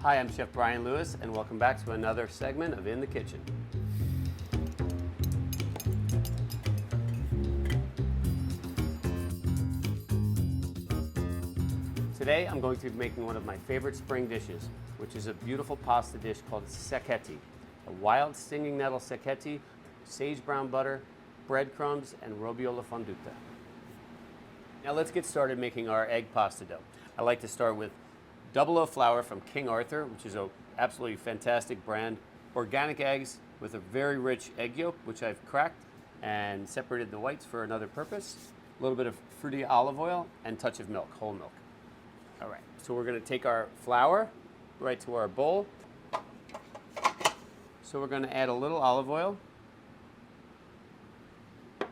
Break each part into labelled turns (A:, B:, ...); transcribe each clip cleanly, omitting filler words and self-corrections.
A: Hi, I'm Chef Brian Lewis, and welcome back to another segment of In the Kitchen. Today, I'm going to be making one of my favorite spring dishes, which is a beautiful pasta dish called Sachetti, a wild stinging nettle Sachetti, sage brown butter, breadcrumbs, and robiola fonduta. Now let's get started making our egg pasta dough. I like to start with 00 flour from King Arthur, which is an absolutely fantastic brand. Organic eggs with a very rich egg yolk, which I've cracked and separated the whites for another purpose. A little bit of fruity olive oil and touch of milk, whole milk. All right, so we're going to take our flour right to our bowl. So we're going to add a little olive oil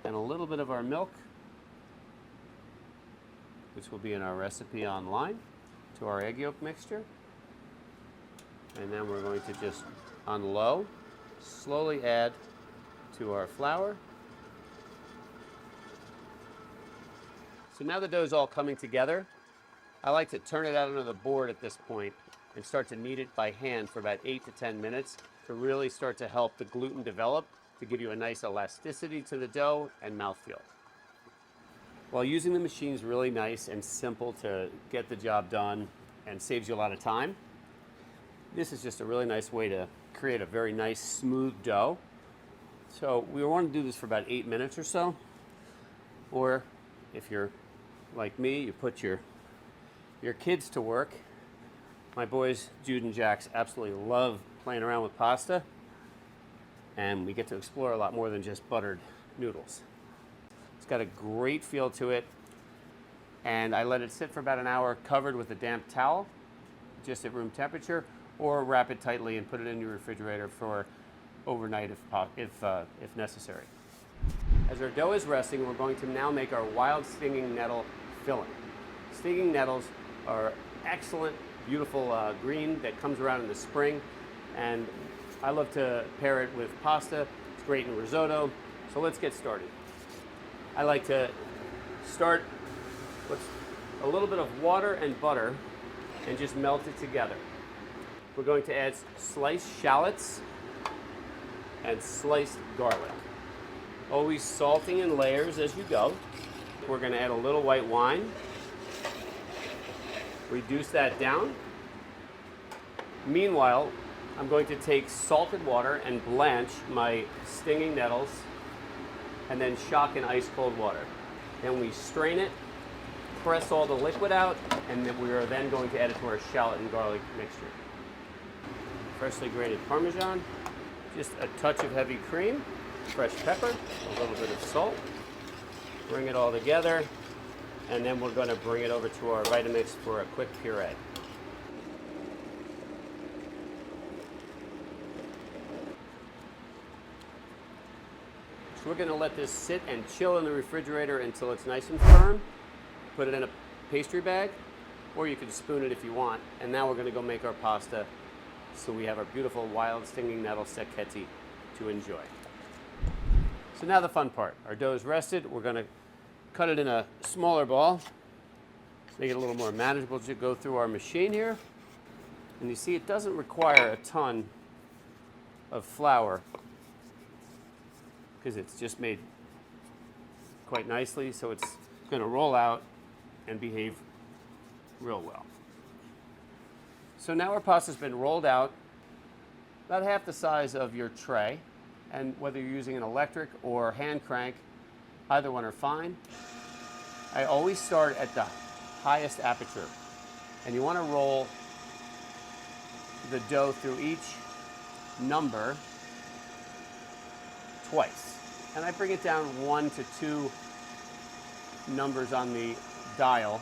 A: and a little bit of our milk, which will be in our recipe online, to our egg yolk mixture. And then we're going to just, on low, slowly add to our flour. So now the dough is all coming together. I like to turn it out onto the board at this point and start to knead it by hand for about 8 to 10 minutes to really start to help the gluten develop, to give you a nice elasticity to the dough and mouthfeel. While using the machine is really nice and simple to get the job done and saves you a lot of time, this is just a really nice way to create a very nice smooth dough. So we want to do this for about 8 minutes or so. Or if you're like me, you put your kids to work. My boys, Jude and Jax, absolutely love playing around with pasta. And we get to explore a lot more than just buttered noodles. It's got a great feel to it, and I let it sit for about an hour covered with a damp towel, just at room temperature, or wrap it tightly and put it in your refrigerator for overnight if necessary. As our dough is resting, we're going to now make our wild stinging nettle filling. Stinging nettles are excellent, beautiful green that comes around in the spring, and I love to pair it with pasta. It's great in risotto, so let's get started. I like to start with a little bit of water and butter and just melt it together. We're going to add sliced shallots and sliced garlic. Always salting in layers as you go. We're going to add a little white wine. Reduce that down. Meanwhile, I'm going to take salted water and blanch my stinging nettles and then shock in ice cold water. Then we strain it, press all the liquid out, and then we are then going to add it to our shallot and garlic mixture. Freshly grated Parmesan, just a touch of heavy cream, fresh pepper, a little bit of salt. Bring it all together, and then we're going to bring it over to our Vitamix for a quick puree. So we're going to let this sit and chill in the refrigerator until it's nice and firm. Put it in a pastry bag, or you can spoon it if you want. And now we're going to go make our pasta, so we have our beautiful wild stinging nettle Sachetti to enjoy. So now the fun part. Our dough is rested. We're going to cut it in a smaller ball, make it a little more manageable to go through our machine here. And you see it doesn't require a ton of flour, because it's just made quite nicely, so it's going to roll out and behave real well. So now our pasta's been rolled out, about half the size of your tray, and whether you're using an electric or hand crank, either one are fine. I always start at the highest aperture, and you want to roll the dough through each number twice. And I bring it down 1 to 2 numbers on the dial.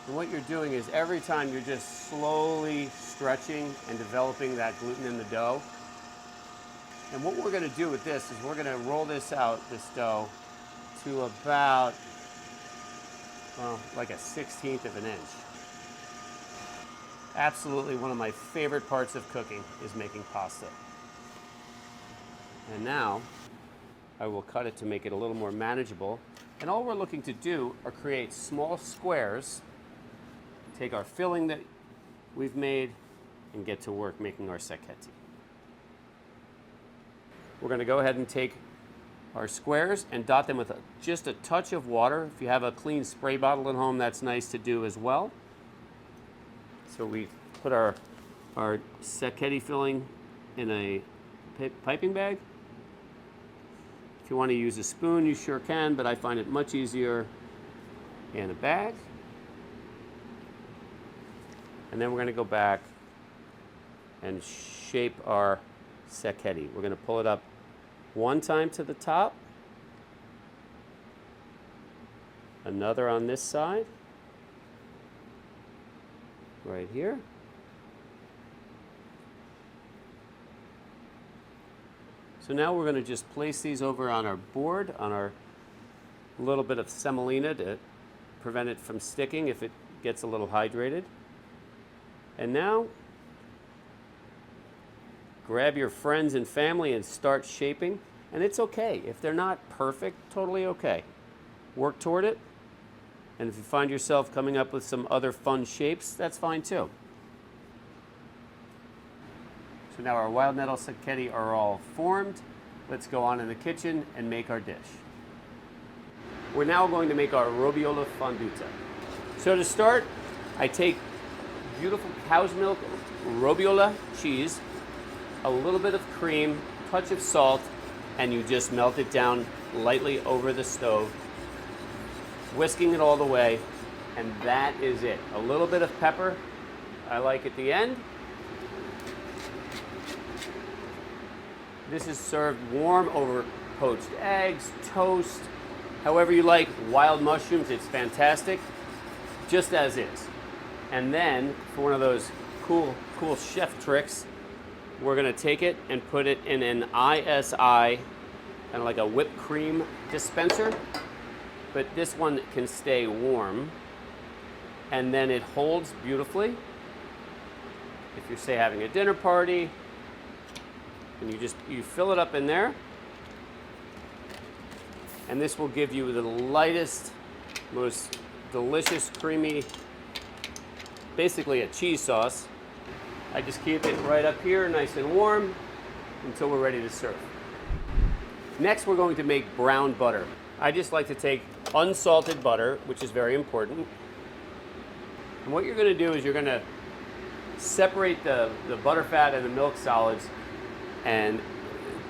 A: And what you're doing is every time you're just slowly stretching and developing that gluten in the dough. And what we're going to do with this is we're going to roll this out, this dough, to about, well, like a 1/16 of an inch. Absolutely one of my favorite parts of cooking is making pasta. And now I will cut it to make it a little more manageable. And all we're looking to do are create small squares, take our filling that we've made, and get to work making our sachetti. We're going to go ahead and take our squares and dot them with just a touch of water. If you have a clean spray bottle at home, that's nice to do as well. So we put our sachetti filling in a piping bag. If you want to use a spoon, you sure can, but I find it much easier in a bag. And then we're going to go back and shape our sachetti. We're going to pull it up one time to the top, another on this side, right here. So now we're going to just place these over on our board, on our little bit of semolina to prevent it from sticking if it gets a little hydrated. And now, grab your friends and family and start shaping. And it's okay. If they're not perfect, totally okay. Work toward it. And if you find yourself coming up with some other fun shapes, that's fine too. So now our wild nettle sachetti are all formed. Let's go on in the kitchen and make our dish. We're now going to make our robiola fonduta. So to start, I take beautiful cow's milk robiola cheese, a little bit of cream, touch of salt, and you just melt it down lightly over the stove, whisking it all the way, and that is it. A little bit of pepper I like at the end. This is served warm over poached eggs, toast, however you like. Wild mushrooms, it's fantastic, just as is. And then, for one of those cool chef tricks, we're gonna take it and put it in an ISI, kind of like a whipped cream dispenser, but this one can stay warm, and then it holds beautifully. If you're, say, having a dinner party, and you fill it up in there, and this will give you the lightest, most delicious, creamy, basically a cheese sauce. I just keep it right up here, nice and warm, until we're ready to serve. Next, we're going to make brown butter. I just like to take unsalted butter, which is very important. And what you're going to do is you're going to separate the butter fat and the milk solids, and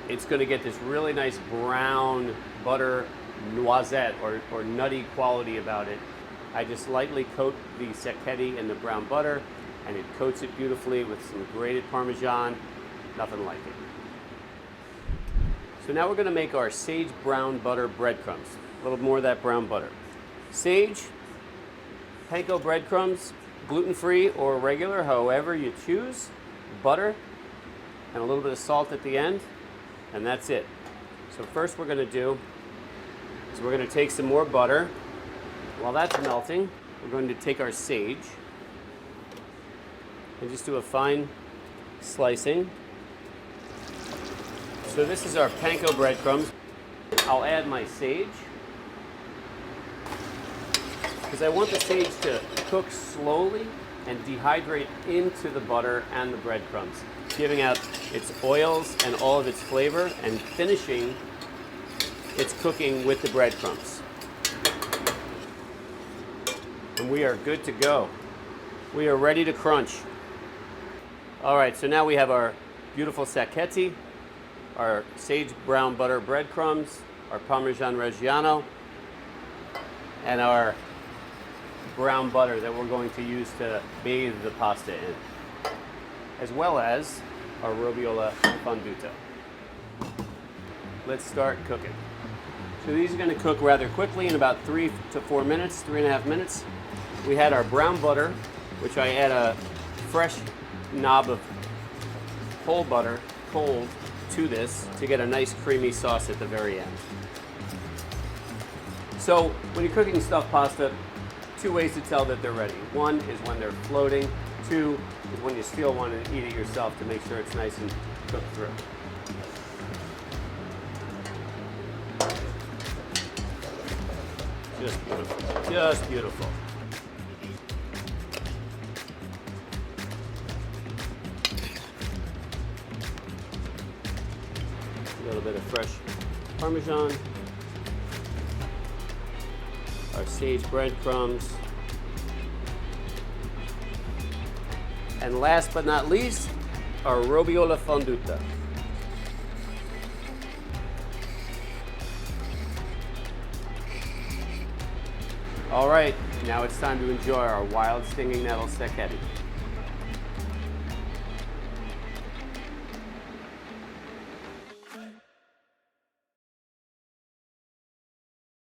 A: it's going to get this really nice brown butter noisette or nutty quality about it. I just lightly coat the sachetti in the brown butter, and it coats it beautifully with some grated Parmesan. Nothing like it. So now we're going to make our sage brown butter breadcrumbs. A little more of that brown butter. Sage, panko breadcrumbs, gluten-free or regular, however you choose. Butter, and a little bit of salt at the end, and that's it. So first we're going to do is we're going to take some more butter. While that's melting, we're going to take our sage and just do a fine slicing. So this is our panko breadcrumbs. I'll add my sage, because I want the sage to cook slowly and dehydrate into the butter and the breadcrumbs, giving out its oils and all of its flavor and finishing its cooking with the breadcrumbs. And we are good to go. We are ready to crunch. All right, so now we have our beautiful sachetti, our sage brown butter breadcrumbs, our Parmesan Reggiano, and our brown butter that we're going to use to bathe the pasta in, as well as our robiola fonduta. Let's start cooking. So these are going to cook rather quickly in about 3 to 4 minutes, 3.5 minutes. We had our brown butter, which I add a fresh knob of whole butter, cold, to this to get a nice creamy sauce at the very end. So when you're cooking stuffed pasta, 2 ways to tell that they're ready. 1 is when they're floating. 2 is when you still want to eat it yourself to make sure it's nice and cooked through. Just beautiful, just beautiful. little bit of fresh Parmesan, our sage breadcrumbs, and last but not least, our roviola fonduta. All right, now it's time to enjoy our wild stinging nettle Sachetti.